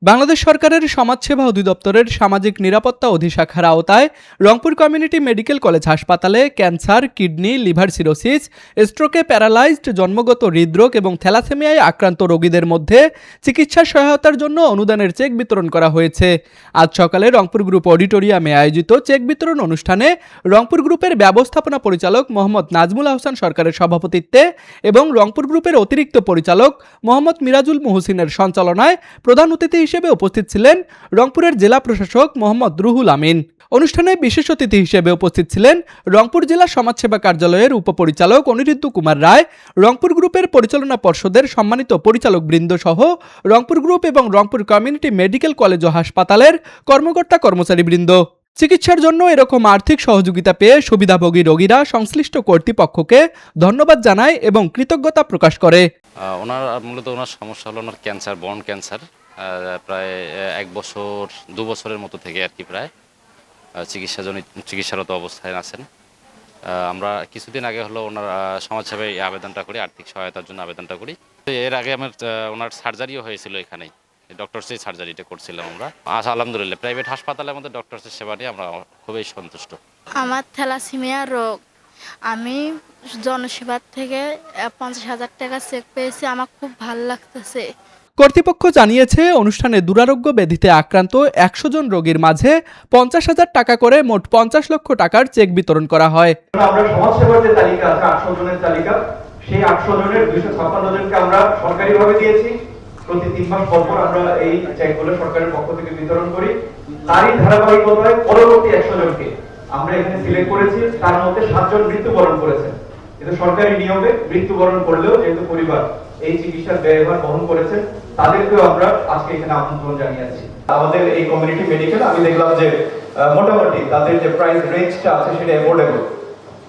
বাংলাদেশ সরকারের সমাজসেবা অধিদপ্তরের সামাজিক নিরাপত্তা অধিশাখার আওতায় রংপুর কমিউনিটি মেডিকেল কলেজ হাসপাতালে ক্যান্সার, কিডনি, লিভার সিরোসিস, স্ট্রোকে প্যারালাইজড, জন্মগত হৃদরোগ এবং থ্যালাসেমিয়ায় আক্রান্ত রোগীদের মধ্যে চিকিৎসা সহায়তার জন্য অনুদানের চেক বিতরণ করা হয়েছে। আজ সকালে রংপুর গ্রুপ অডিটোরিয়ামে আয়োজিত চেক বিতরণ অনুষ্ঠানে রংপুর গ্রুপের ব্যবস্থাপনা পরিচালক মোহাম্মদ নাজমুল আহসান সরকারের সভাপতিত্বে এবং রংপুর গ্রুপের অতিরিক্ত পরিচালক মোহাম্মদ মিরাজুল মুহসিনের সঞ্চালনায় প্রধান অতিথি হিসেবে উপস্থিত ছিলেন রংপুরের জেলা প্রশাসক মোহাম্মদ রুহুল আমিন। অনুষ্ঠানে বিশেষ অতিথি হিসেবে উপস্থিত ছিলেন রংপুর জেলা সমাজসেবা কার্যালয়ের উপপরিচালক অনিরুদ্ধ কুমার রায়, রংপুর গ্রুপের পরিচালনা পর্ষদের সম্মানিত পরিচালক বৃন্দ সহ রংপুর গ্রুপ এবং রংপুর কমিউনিটি মেডিকেল কলেজ ও হাসপাতালের কর্মকর্তা কর্মচারী বৃন্দ। চিকিৎসার জন্য এরকম আর্থিক সহযোগিতা পেয়ে সুবিধাভোগী রোগীরা সংশ্লিষ্ট কর্তৃপক্ষকে ধন্যবাদ জানায় এবং কৃতজ্ঞতা প্রকাশ করে। মূলত ওনার সমস্যা হলো ওনার ক্যান্সার, বর্ন ক্যান্সার। প্রায় 1 বছর 2 বছরের মতো থেকে আর কি প্রায় চিকিৎসারত অবস্থায় আছেন। আমরা কিছুদিন আগে হলো ওনার সমাজসেবায় আবেদনটা করি, আর্থিক সহায়তার জন্য আবেদনটা করি। এর আগে ওনার সার্জারিও হয়েছিল এখানেই, ডক্টরসের সার্জারিটা করছিলাম আমরা। আলহামদুলিল্লাহ প্রাইভেট হাসপাতালের মধ্যে ডক্টরসের সেবা নিয়ে আমরা খুবই সন্তুষ্ট। আমার থ্যালাসেমিয়া রোগ, আমি জনসেবার থেকে 50,000 টাকা চেক পেয়েছি। আমার খুব ভালো লাগতেছে। কর্তৃপক্ষ জানিয়েছে, অনুষ্ঠানে দুরারোগ্য ব্যাধিতে আক্রান্ত 100 জন রোগীর মাঝে 50,000 টাকা করে মোট 50 লক্ষ টাকার চেক বিতরণ করা হয়। আমরা সমাজসেবার যে তালিকা আছে 800 জনের তালিকা, সেই 800 জনের 256 জনকে আমরা সরকারিভাবে দিয়েছি। প্রতি 3 মাস পর পর আমরা এই চেকগুলো সরকারের পক্ষ থেকে বিতরণ করি। তারই ধারাবাহিকতায় পরবর্তী 100 জনকে আমরা এখানে সিলেক্ট করেছি। তার মধ্যে 7 জন মৃত্যুবরণ করেছেন। কিন্তু সরকারি নিয়মে মৃত্যুবরণ করলেও যেহেতু পরিবার এই চিকিৎসার ব্যয়ভার বহন করেছেন, তাদেরকেও আমরা আজকে এখানে আমন্ত্রণ জানিয়েছি। আমাদের এই কমিউনিটি মেডিকেল আমি দেখলাম যে মোটামুটি তাদের যে প্রাইস রেঞ্জটা আছে সেটা অ্যাফোর্ডেবল।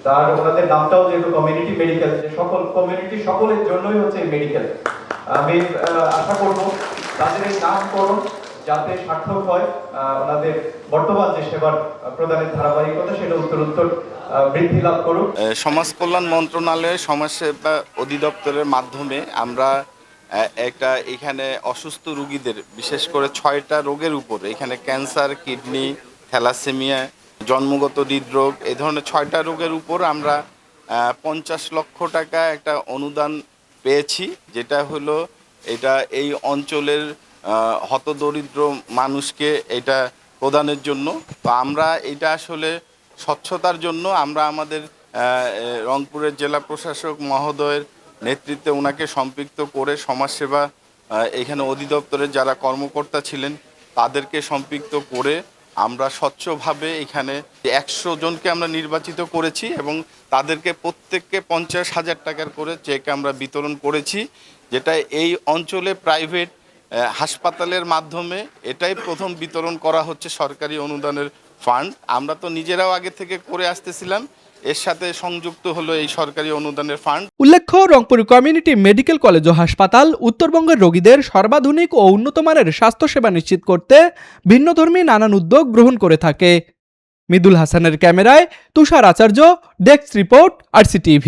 তার ওনাদের নামটাও যেহেতু কমিউনিটি মেডিকেল, যে সকল কমিউনিটি সকলের জন্যই হচ্ছে এই মেডিকেল। আমি আশা করব তাদের এই নামকরণ যাতে সার্থক হয়, ওনাদের বর্তমান যে সেবার প্রদানের ধারাবাহিকতা সেটা উত্তরোত্তর বৃদ্ধি লাভ করুক। সমাজ কল্যাণ মন্ত্রণালয়ের সমাজসেবা অধিদপ্তরের মাধ্যমে আমরা একটা এখানে অসুস্থ রোগীদের বিশেষ করে 6টা রোগের উপর, এখানে ক্যান্সার, কিডনি, থ্যালাসেমিয়া, জন্মগত হৃদরোগ, এই ধরনের 6টা রোগের উপর আমরা 50 লক্ষ টাকা একটা অনুদান পেয়েছি, যেটা হলো এটা এই অঞ্চলের হতদরিদ্র মানুষকে এটা প্রদানের জন্য। তো আমরা এটা আসলে স্বচ্ছতার জন্য আমরা আমাদের রংপুরের জেলা প্রশাসক মহোদয়ের নেতৃত্বে ওনাকে সম্পৃক্ত করে সমাজসেবা এখানে অধিদপ্তরের যারা কর্মকর্তা ছিলেন তাদেরকে সম্পৃক্ত করে আমরা স্বচ্ছভাবে এখানে 100 জনকে আমরা নির্বাচিত করেছি এবং তাদেরকে প্রত্যেককে 50,000 টাকার করে চেক আমরা বিতরণ করেছি, যেটা এই অঞ্চলে প্রাইভেট হাসপাতালের মাধ্যমে এটাই প্রথম বিতরণ করা হচ্ছে সরকারি অনুদানের ফান্ড। আমরা তো নিজেরাও আগে থেকে করে আসতেছিলাম, এর সাথে সংযুক্ত হলো এই সরকারি অনুদানের ফান্ড। উল্লেখ্য, রংপুর কমিউনিটি মেডিকেল কলেজ ও হাসপাতাল উত্তরবঙ্গের রোগীদের সর্বাধুনিক ও উন্নতমানের স্বাস্থ্যসেবা নিশ্চিত করতে ভিন্নধর্মী নানান উদ্যোগ গ্রহণ করে থাকে। মৃদুল হাসানের ক্যামেরায় তুষার আচার্য, ডেস্ক রিপোর্ট, RCTV।